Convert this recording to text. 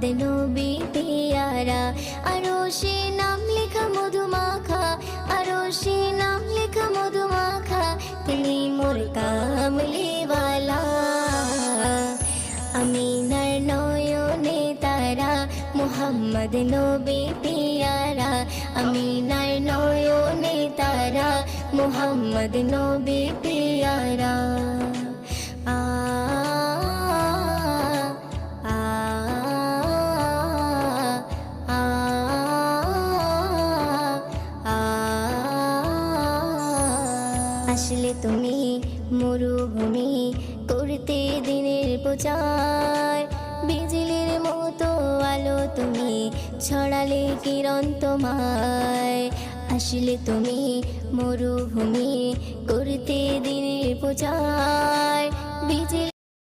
মুহাম্মদ নবী পিয়ারা। আরশে নাম লেখা মধুমাখা, আরশে নাম লেখা মধুমাখা, তিনি মোর কামলিওয়ালা। আমিনার নয়নে তারা, মুহাম্মদ নবী পিয়ারা। আমিনার নয়নে তারা, মুহাম্মদ নবী পিয়ারা। আ আ আ আ আসলে তুমি মরুভূমি করতে দিনের প্রচার, বিজলির মতো আলো তুমি ছড়ালে কিরণ তোমায়। আসলে তুমি মরুভূমি করতে দিনের প্রচার, বিজলি